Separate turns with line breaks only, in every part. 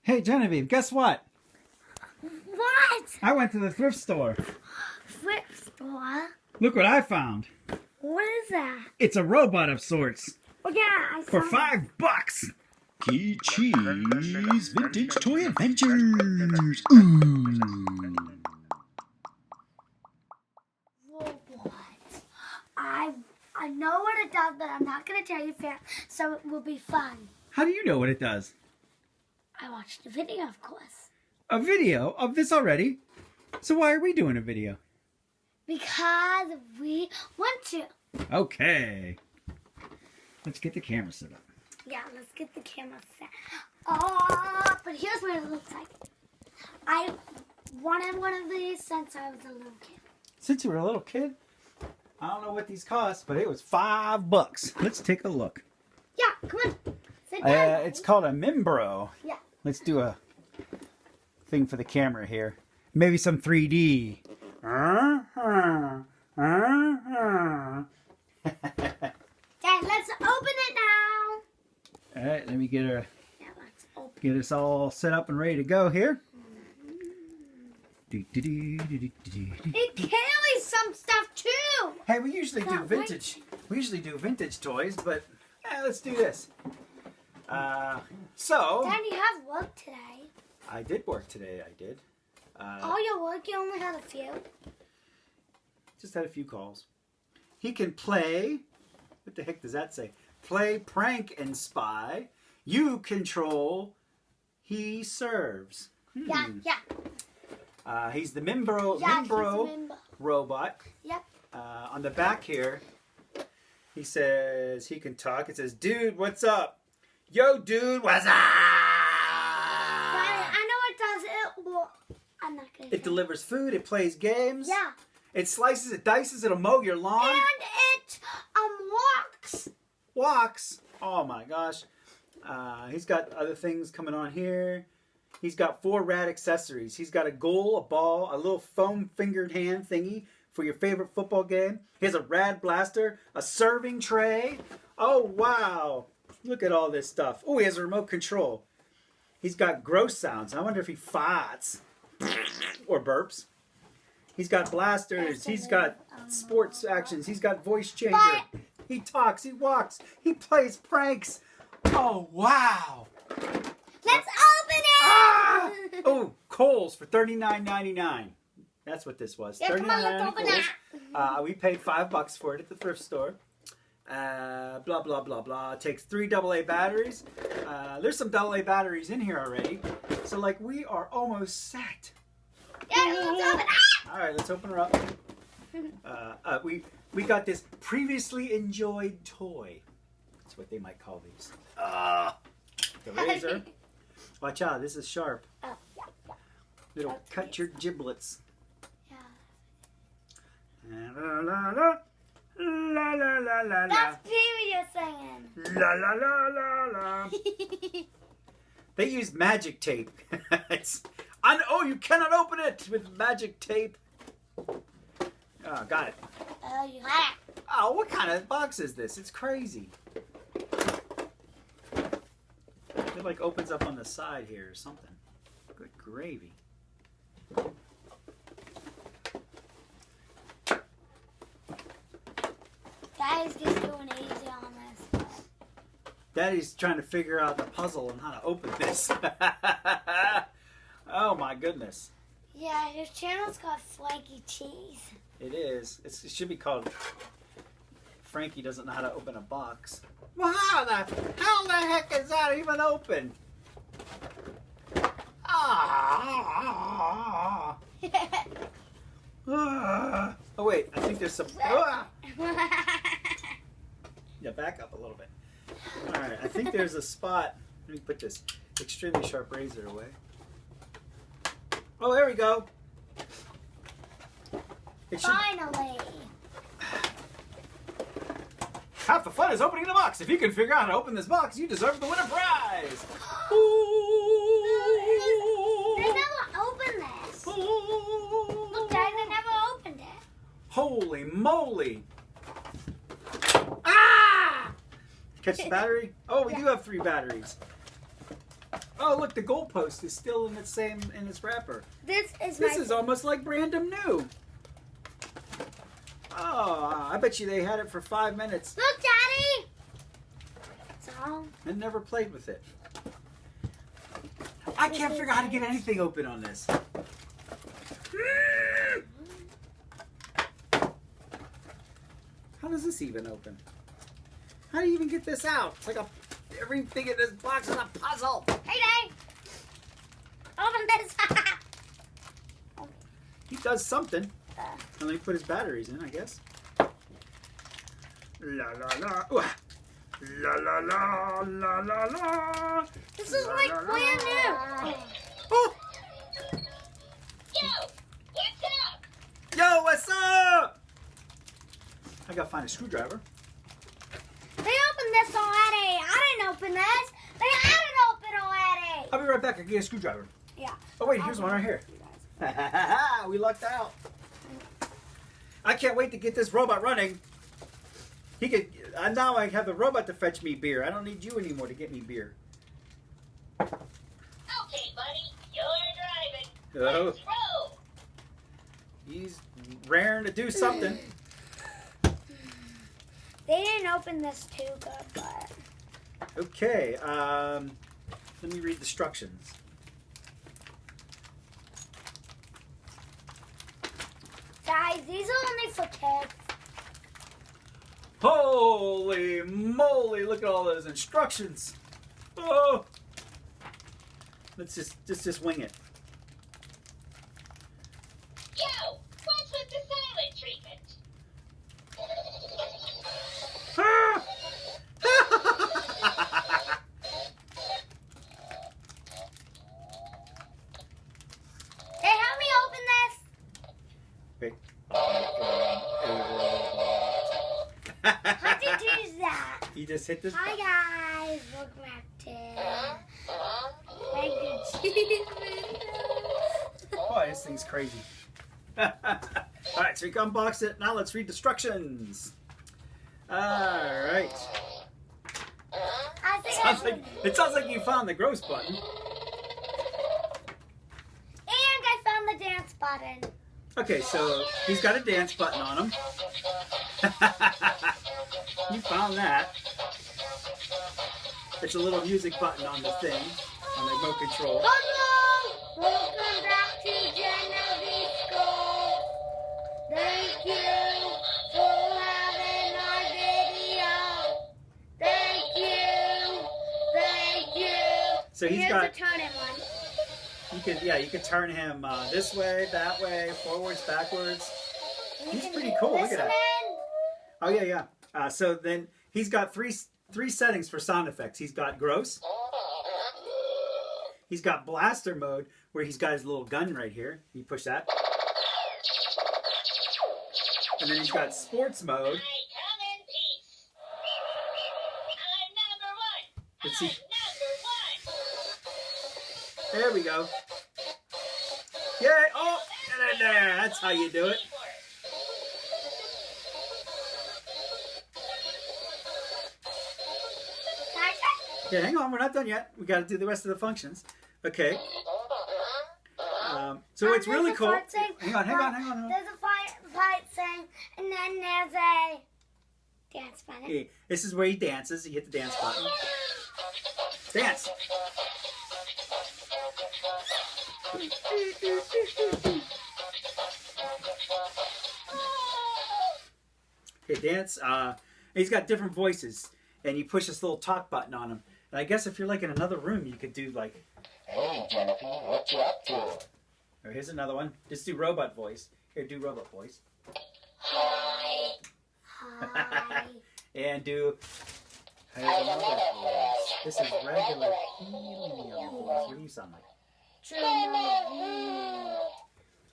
Hey, Genevieve, guess what?
What?
I went to the thrift store.
Thrift store?
Look what I found.
What is that?
It's a robot of sorts.
Oh, yeah, I saw
For
it.
$5.
Key Cheese Vintage Toy Adventures. Ooh.
Robot. I know what it does, but I'm not going to tell you fair, so it will be fun.
How do you know what it does?
I watched the video, of course.
A video of this already? So why are we doing a video?
Because we want to.
Okay. Let's get the camera set up.
Yeah, let's get the camera set. Oh, but here's what it looks like. I wanted one of these since I was a little kid.
Since you were a little kid, I don't know what these cost, but it was $5. Let's take a look.
Yeah, come on. Sit down.
It's called a Membro.
Yeah.
Let's do a thing for the camera here. Maybe some 3D.
Dad, let's open it now.
All right, let me get
Yeah, let's open
get us all set up and ready to go here.
it. It carries some stuff too.
Hey, we usually do
Can't
vintage. We usually do vintage toys, but let's do this. So
Dad, you have work today.
I did work today. I did.
All your work, you only had a few.
Just had a few calls. He can play. What the heck does that say? Play, prank, and spy. You control. He serves.
Yeah, yeah.
He's the Membro
Yeah, he's a member.
robot.
Yep.
On the back here, he says he can talk. It says, "Dude, what's up? Yo, dude, what's up?"
Dad, I know it does it. Well, I'm not gonna.
It delivers food. It plays games.
Yeah.
It slices. It dices. It'll mow your lawn.
And it walks.
Walks. Oh my gosh. He's got other things coming on here. He's got 4 rad accessories. He's got a goal, a ball, a little foam fingered hand thingy for your favorite football game. He has a rad blaster, a serving tray. Oh wow. Look at all this stuff. Oh, he has a remote control. He's got gross sounds. I wonder if he farts or burps. He's got blasters. He's got sports actions. He's got voice changer.
But-
He talks. He walks. He plays pranks. Oh, wow.
Let's open it.
Ah! Oh, Kohl's for $39.99. That's what this was.
Yeah, come on, let's
$39
open
Kohl's. We paid $5 for it at the thrift store. Blah, blah, blah, blah. It takes 3 AA batteries. There's some AA batteries in here already. So, like, we are almost set.
Yeah, let's open it.
All right, let's open her up. We got this previously enjoyed toy. That's what they might call these. The razor. Watch out, this is sharp.
Oh, yeah, yeah.
It'll cut your giblets.
Yeah.
La la la la la la la la.
That's period singing.
La la la la la. They use magic tape. Oh, you cannot open it with magic tape. Oh, got it.
Oh, you have.
Oh, what kind of box is this? It's crazy. It like opens up on the side here or something. Good gravy.
Daddy's just doing easy on this.
Daddy's trying to figure out the puzzle on how to open this. Oh my goodness.
Yeah, his channel's called Franky Cheese.
It is. It should be called Franky Doesn't Know How to Open a Box. Well, how the heck is that even open? Ah. Ah. Oh wait, I think there's some. Ah. Yeah, back up a little bit. All right, I think there's a spot. Let me put this extremely sharp razor away. Oh, there we go. It should.
Finally.
Half the fun is opening the box. If you can figure out how to open this box, you deserve the winner prize.
They never opened this. Look, Dad, they never opened it.
Holy moly! Ah! Catch the battery? Oh, we do have 3 batteries. Oh, Oh, look, the goalpost is still in its wrapper.
This is
This is almost like brand new. Oh, I bet you they had it for 5 minutes
Look, Daddy! It's all.
and never played with it. I can't figure out how to get anything open on this. How does this even open? How do you even get this out? It's like everything in this box is a puzzle.
Hey, Dad! Open this!
He does something. And he put his batteries in, I guess. La la la. Ooh. La la la la la la.
This is like brand new.
Oh!
Yo, what's up?
Yo, what's up? I gotta find a screwdriver.
They opened this already. I didn't open this. They had it open already.
I'll be right back. I get a screwdriver.
Yeah.
Oh wait, here's one right here. We lucked out. I can't wait to get this robot running. He could. Now I have the robot to fetch me beer. I don't need you anymore to get me beer.
Okay, buddy, you're driving.
Oh,
Let's roll.
he's raring to do something.
They didn't open this too good, but.
Okay. Let me read the instructions.
Guys, these are only for kids.
Holy moly! Look at all those instructions. Oh, let's just wing it.
Yo, what's with the silent treatment?
Ah!
Hey, help me open this.
Wait.
How'd you do that?
You just hit this.
Hi guys, welcome back to Franky Cheese.
Boy, this thing's crazy. All right, so you can unbox it. Now let's read the instructions. All right.
I think
It sounds like you found the gross button.
and I found the dance button.
Okay, so he's got a dance button on him. You found that. It's a little music button on the thing, on the remote control.
Hello! Welcome back to Genevieve School. Thank you for having our video. Thank you. Thank you.
So he's
Here's
got.
the turning one.
You could turn him this way, that way, forwards, backwards.
You
He's
can
pretty
do
cool. Look at that.
listening.
Oh yeah. So then he's got three settings for sound effects. He's got gross. He's got blaster mode, where he's got his little gun right here. You push that. And then he's got sports mode.
I come in peace. I'm number one.
Let's see.
I'm number one.
There we go. Yay! Oh, there. That's how you do it. Okay, hang on. We're not done yet. We got to do the rest of the functions. Okay. So it's really
There's a
cool.
part saying-
Hang on.
There's a fight saying, and then there's a dance button.
Okay, this is where he dances. You hit the dance button. Dance. Okay, dance. He's got different voices, and you push this little talk button on him. And I guess if you're like in another room, you could do like.
Hey, Jennifer, what you up to?
Or here's another one. Just do robot voice. Here, do robot voice.
Hi.
Hi.
And do. Here's another voice. This is regular helium voice. What do you sound like?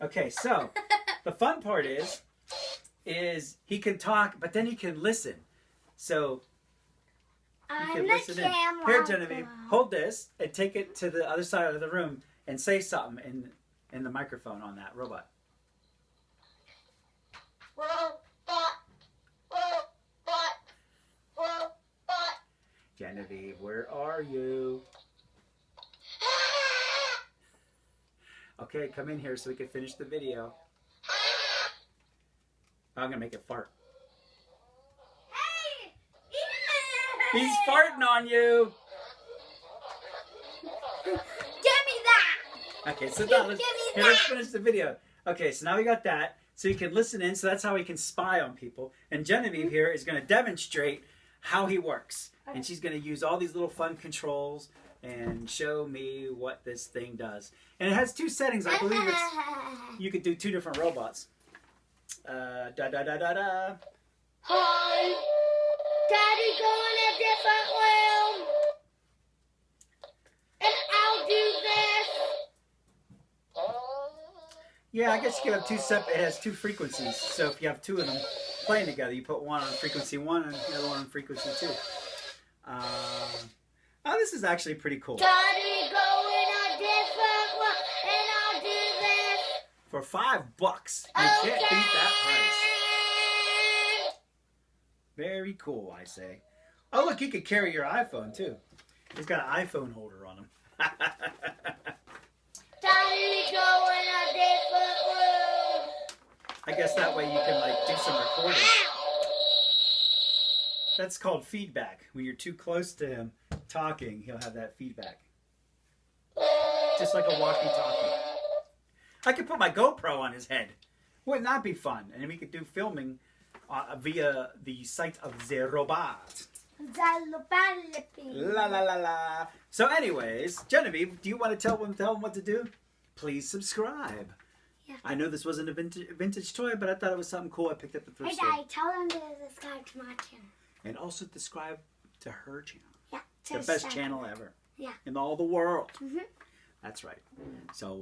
Okay, so the fun part is he can talk, but then he can listen. So you
I'm
can
the
listen in.
camera.
Here, Genevieve, hold this and take it to the other side of the room and say something in the microphone on that robot. Genevieve, where are you? Okay, come in here so we can finish the video. I'm gonna make it fart.
Hey!
He's farting on you.
Give me that!
Okay, so now let's,
Give me
here, let's
that!
finish the video. Okay, so now we got that. So you can listen in, so that's how he can spy on people. And Genevieve here is going to demonstrate how he works. And she's going to use all these little fun controls and show me what this thing does. And it has 2 settings. I believe it's, you could do 2 different robots. Da da da da da.
Hi! Daddy, go in a different room! And I'll do this!
Yeah, I guess you could have 2 separate. It has 2 frequencies. So if you have 2 of them playing together, you put one on frequency 1 and the other one on frequency 2. Oh, this is actually pretty cool.
Daddy, go in a different room and I'll do this!
For $5, you can't beat that price. Very cool, I say. Oh, look, he could carry your iPhone, too. He's got an iPhone holder on him.
Daddy, go in a different room!
I guess that way you can, like, do some recording. That's called feedback. When you're too close to him talking, he'll have that feedback. Just like a walkie-talkie. I could put my GoPro on his head. Wouldn't that be fun? And we could do filming via the site of the robot. La la la la. So anyways, Genevieve, do you want to tell them what to do? Please subscribe.
Yeah.
I know this wasn't a vintage toy, but I thought it was something cool. I picked up the thrift
Hey,
store.
Daddy, tell them to subscribe to my channel.
And also subscribe to her channel.
Yeah.
The best channel ever.
Yeah.
In all the world.
Mm-hmm.
That's right. So,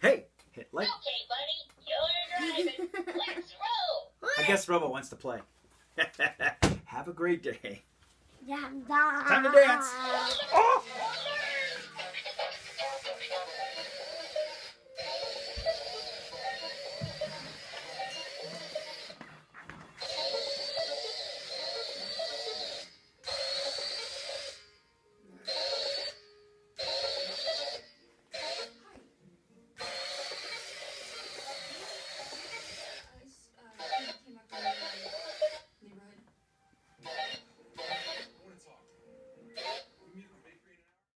hey, hit like.
Okay, buddy, you're driving. Let's roll.
I guess Robot wants to play. Have a great day.
Yeah,
Time to dance. Oh!